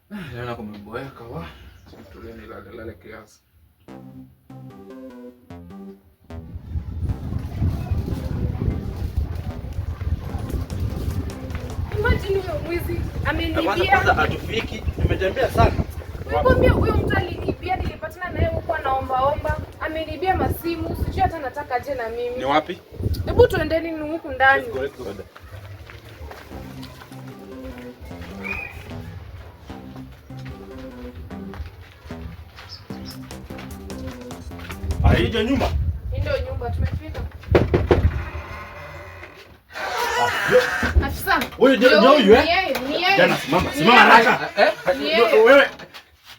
Naona kumeboeka wa. Tulia nilale kiasi. Imagine huyo mwizi amenibia. Kwanza hatufiki. Tumetembea sana. Nikwambia huyo mtu alinibia, nilipatana naye huko anaomba. Amenibia masimu, sijui hata nataka aje na mimi. Ni wapi? Hebu tuendeni ni huku ndani. Let's go. Haija nyumba. Ndio nyumba tumefika. Afisa. Wewe ndio huyu eh? Ni yeye. Jana simama haraka. Wewe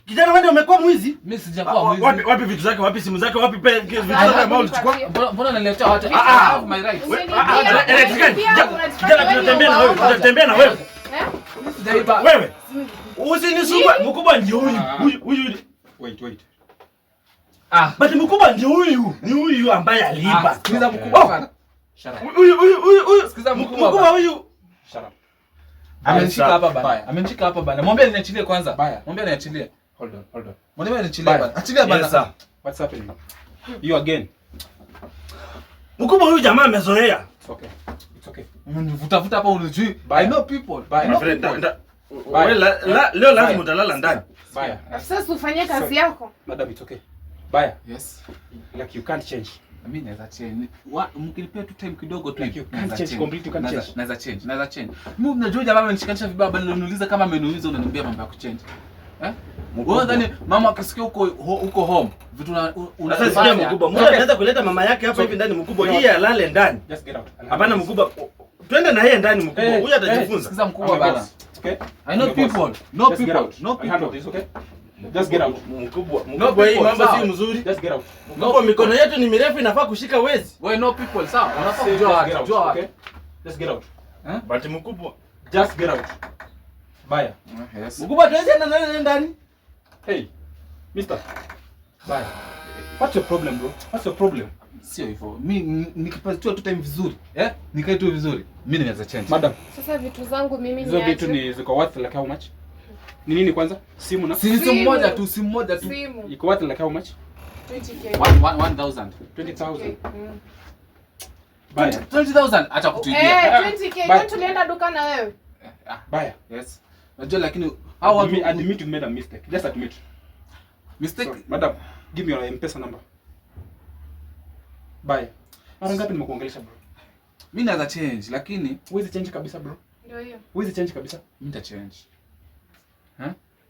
kijana wewe umekuwa mwizi? Mimi sijakuwa mwizi. Wapi vitu zake? Wapi simu zake? Wapi vitu zake ambao ulichukua? Mbona unaniletea watu? My rights. Kijana tunatembea na wewe. Wewe. Usinisumbue. Mkubwa ndio huyu. Wait. But mkubwa ndio huyu. Ni huyu ambaye aliiba. Sikiza mkubwa bana. Huyu. Sikiza mkubwa. Mkubwa huyu. Shut up. Amenishika hapa bana. Mwambie niachilie kwanza. Mwambie niachilie. Hold on. Mwambie niachilie bana. Achilia bana. Yes, sir. What's happening? You again. Mkubwa huyu jamaa amezoea. It's okay. Vuta hapa unijui. I know people. Leo lazima utalala ndani. Bye. Sasa ufanye kazi yako. Madam, it's okay. Bye. Yes. Like you can't change. Mimi naweza change. Mkinipea tu time kidogo tu. Like you can't change completely, you can't change. Naweza change. Mimi unajua jamaa amenishikanisha vibaya bali unaniuliza kama ameniuliza unaniambia mambo ya kuchange. Wewe ndani mama akisikia uko home. Vitu unafanya. Sasa mkubwa. Mbona anaweza kuleta mama yake hapa hivi ndani mkubwa? Yeye alale ndani. Just get out. Hapana mkubwa. Twende na yeye ndani mkubwa. Huyu atajifunza. Sikiza mkubwa bana. Okay? I know people. No people. It's okay? Just get out. Mkubwa hii mambo si mzuri. Just get out. Mkubwa mikono yetu ni mirefu inafaa kushika wezi. Wewe no people, sawa? Unafaa kujua. Okay? Just get out. But mkubwa. Just get out. Bye. Yes. Mkubwa tuweze na nani ndani? Hey. Mister. Bye. What's your problem, bro? What's your problem? Sio hivyo. Mimi nikipatiwa tu time vizuri, nikae tu vizuri. Mimi naweza change. Madam. Sasa vitu zangu mimi ni Hizo vitu ni ziko worth like how much? Ni nini kwanza? Simu na? Simu moja tu. Simu. Iko worth like how much? 20k. 1000. 20,000. Bye. 20,000 acha kutuibia. 20k. Ndio tulienda duka na wewe. Bye. Yes. Unajua lakini admit you made a mistake. Just admit. Mistake. Sorry. Madam, give me your M-Pesa number. Bye. Mara ngapi nimekuongelesha bro? Mimi naweza change lakini huwezi change kabisa bro. Ndio hiyo. Huwezi change kabisa. Mimi nita change.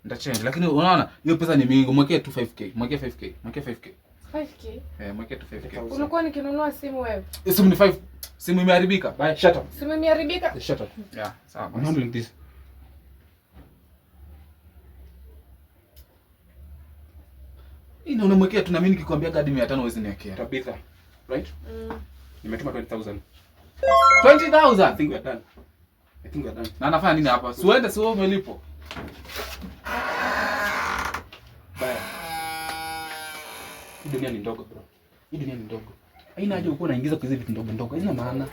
Nita change lakini unaona hiyo pesa ni mingi. Mwekee tu 5k. Mwekee 5k. 5k. Mwekee tu 5k. Ulikuwa nikinunua simu wewe. Simu ni 5. Simu imeharibika. Bye, shut up. Simu imeharibika. Shut up. Yeah, sawa. I'm handling this. Ina unamwekea tu na mimi nikikwambia hadi 500 huwezi niwekea. Tabitha. Right? Nimetuma 20,000. 20,000. I think we're done. Na anafanya nini hapa? Si uende si wewe umelipo. Bye. Hii dunia ni ndogo bro. Hii dunia ni ndogo. Haina haja uko unaingiza kwa hizo vitu ndogo ndogo. Haina maana.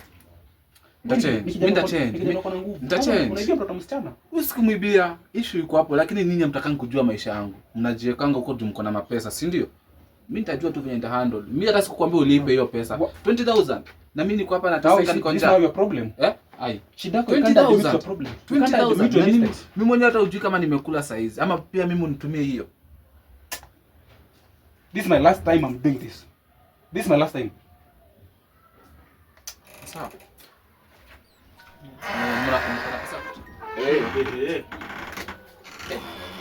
Nita change. Unaidia mtoto msichana. Usikumwibia. Issue iko hapo lakini ninyi mtakani kujua maisha yangu. Mnajiwekanga huko juu mko na mapesa, si ndio? Mimi nitajua tu venye nita handle. Mimi hata sikukwambia ulipe hiyo pesa. 20,000. Na mimi niko hapa nataka niko njaa. This is your problem. Ai. Shida yako ikanda admit your problem. 20,000. Mimi mwenyewe hata hujui kama nimekula size ama pia mimi unitumie hiyo. This is my last time I'm doing this. This is my last time. Sawa.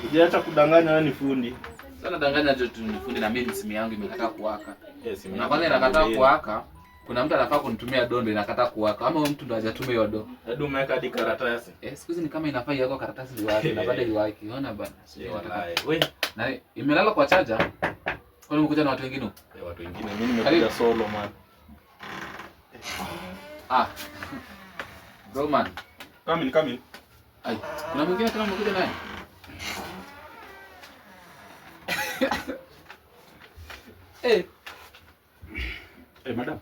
Ujiacha kudanganya wewe ni fundi. Sana danganya tu ni fundi na mimi simu yangu imekataa kuwaka. Yes, na kwanza inakataa kuwaka. Kuna mtu anafaa kunitumia dondo inakataa kuwaka. Ama mtu ndo hajatumia hiyo do. Hadi umeweka hadi karatasi. Siku hizi ni kama inafaa yako karatasi liwake na baada iwaki. Unaona bana? Sio wataka. Wewe Na imelala kwa charger. Kwani umekuja na watu wengine huko? Watu wengine mimi nimekuja solo man. Bro man. Come in. Ai, kuna mwingine kama umekuja naye? Madam.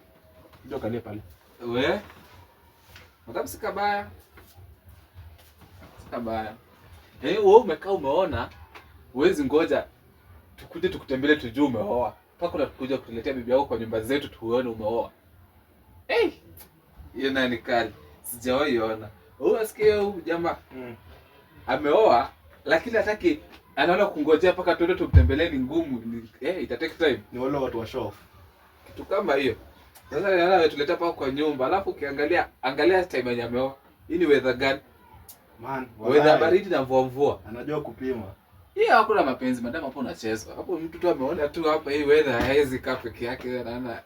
Ndio kalia pale. Madam sikabaya. Wewe umekaa umeona, huwezi ngoja tukuje tukutembelee tujue umeoa. Mpaka unakuja kutuletea bibi yako kwa nyumba zetu tuone umeoa. Hiyo nani kali? Sijawahi ona. Wewe unasikia huyu jamaa? Ameoa lakini hataki, anaona kungojea mpaka tuende tumtembelee ni ngumu. Ita take time. Ni wale watu wa show. Kitu kama hiyo. Sasa anaona ametuleta paka kwa nyumba, alafu angalia time yenye ameoa. Hii ni weather gani? Man, weather baridi na mvua. Anajua kupima. Hakuna mapenzi madam hapo unachezwa. Hapo mtu tu ameona tu hapa hii weather haiwezi kaa peke yake, anaona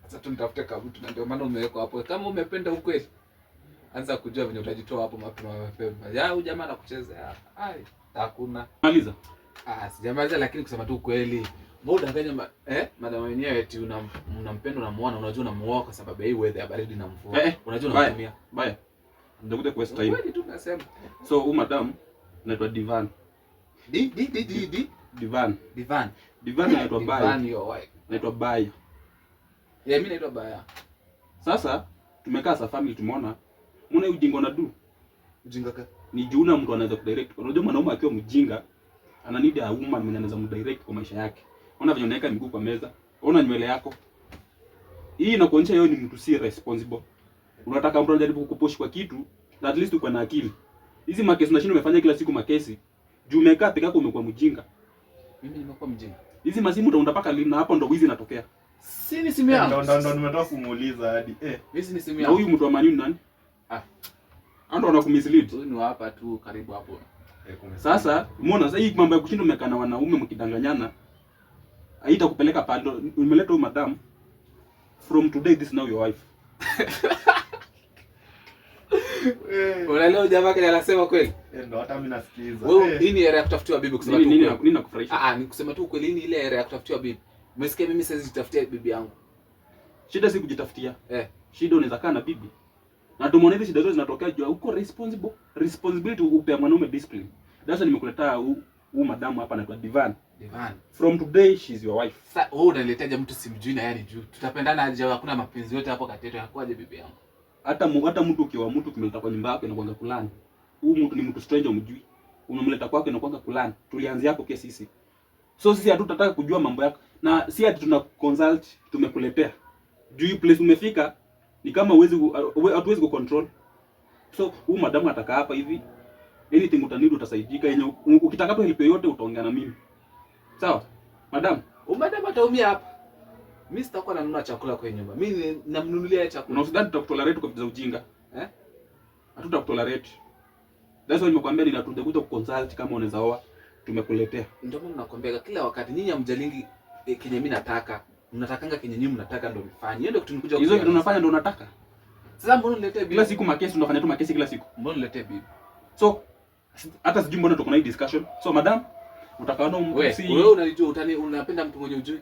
sasa tunitafute kama mtu, na ndio maana umewekwa hapo. Kama umependa ukweli, anza kujua venye utajitoa hapo mapema. Huyu jamaa anakucheza. Hakuna. Maliza. Sijamaliza, lakini kusema tu ukweli. Mbona udanganya madam wenyewe eti unampenda, unamuona, unajua unamuoa kwa sababu hii weather ya baridi na mvua. Unajua unamtumia. Baya. Ndio kuwest time. Kweli tu nasema. So huyu madam anaitwa Divan. Divan. Divan anaitwa Baya. Divan your wife. Anaitwa Baya. Mimi naitwa Baya. Sasa tumekaa sa family, tumeona mbona ujinga na du. Ujinga ka? Ni juna mtu anaweza kudirect. Unajua mwanaume akiwa mjinga ana need a woman mwenye anaweza mdirect kwa maisha yake. Ona venye unaweka miguu kwa meza. Ona nywele yako. Hii inakuonyesha yeye ni mtu si responsible. Unataka mtu anajaribu kukupush kwa kitu, at least uko na akili. Hizi makesi unashinda umefanya kila siku makesi. Juu umekaa peke yako umekuwa mjinga. Mimi nimekuwa mjinga. Hizi masimu ndo unatapaka lini, na hapo ndo wizi inatokea. Si ni simu yangu. Ndo nimetoka kumuuliza hadi. Mimi si ni simu Na yangu. huyu mtu wa manini nani? Ando anakumislead. Huyu ni hapa tu karibu hapo. Sasa umeona sasa hii mambo ya kushinda umekaa na wanaume mkidanganyana. Haitakupeleka pale. Umeleta huyu madam. From today this is now your wife. Unaelewa jamaa kile anasema kweli? Ndo hata mimi nasikiza. Wewe hii ni era ya kutafutiwa bibi, kusema tu. Nini nakufurahisha? Ni kusema tu kweli, ni ile era ya kutafutiwa bibi. Umesikia mimi sasa nitafutia bibi yangu. Shida si kujitafutia. Shida unaweza kaa na bibi. Na tumeona hizi shida zote zinatokea juu uko responsible. Responsibility upea mwanaume discipline. Sasa nimekuletea huyu madamu hapa anaitwa Divan. From today she is your wife. Sasa wewe unaniletea mtu simjui na yani juu. Tutapendana aje? Hakuna mapenzi yote hapo kati yetu, yakwaje bibi yangu? Hata mtu ukiwa mtu kimeleta kwa nyumba yako inakuanga kulani. Huyu mtu ni mtu stranger umjui. Unamleta kwako inakuanga kulani. Tulianzia hapo kesi sisi. So sisi hatutataka kujua mambo yako. Na si ati tuna consult tumekuletea. Juu place umefika ni kama hatuwezi kucontrol. So huyu madamu ataka hapa hivi. Anything utanidi utasaidika, yenye ukitaka tu help yote utaongea na mimi. Sawa? Madam, madam ataumia hapa. Mimi sitakuwa nanunua chakula kwa nyumba. Mimi namnunulia chakula. Na usidhani tutakutolerate kwa vitu za ujinga. Hatutakutolerate. That's why nimekuambia ninatuja kuja kuconsult kama unaweza oa, tumekuletea. Ndio maana nakwambia kila wakati nyinyi hamjalingi kenye mimi nataka. Mnatakanga kenye nyinyi mnataka ndio nifanye. Hiyo ndio kitu nikuja hizo vitu tunafanya ndio unataka. Sasa mbona uniletee bibi? Kila siku makesi tunafanya tu makesi kila siku. Mbona uniletee bibi? So hata sijui mbona tuko na hii discussion. So madam, utakaona wewe unajua unapenda mtu mwenye ujui?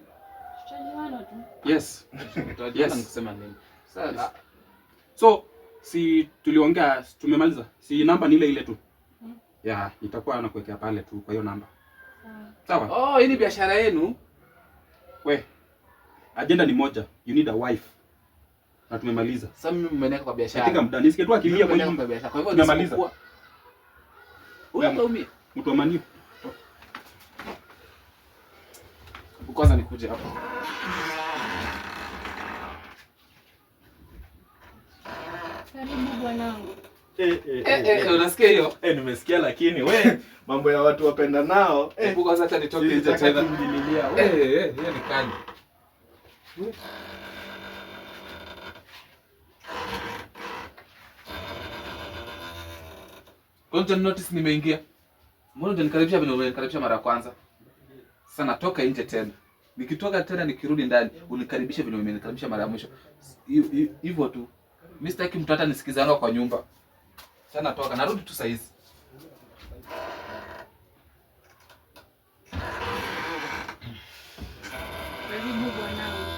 Tutajuana tu. Yes. Tutajuana nikusema nini? Sasa so si tuliongea tumemaliza. Si namba ni ile tu. Itakuwa nakuwekea pale tu kwa hiyo namba. Sawa? Hii ni biashara yenu. Agenda ni moja. You need a wife. Na tumemaliza. Sasa mimi mmeniweka kwa biashara. Katika muda nisikie tu akilia kwa nyumba. Kwa hivyo tumemaliza. Wewe utaumia. Mtu wa mani. Kwanza nikuje hapa. Karibu bwanangu. Unasikia hiyo? Nimesikia, lakini mambo ya watu wapenda nao. Kwanza acha nitoke nje tena. Hiyo ni kali. Kwanza notice nimeingia. Mbona unanikaribisha vile unanikaribisha mara ya kwanza? Sasa natoka nje tena. Nikitoka tena nikirudi ndani, unikaribisha vile umenikaribisha mara ya mwisho. Hivyo tu. Mimi sitaki mtu hata nisikizanga kwa nyumba. Sasa natoka, narudi tu saa hizi. Karibu bwanangu.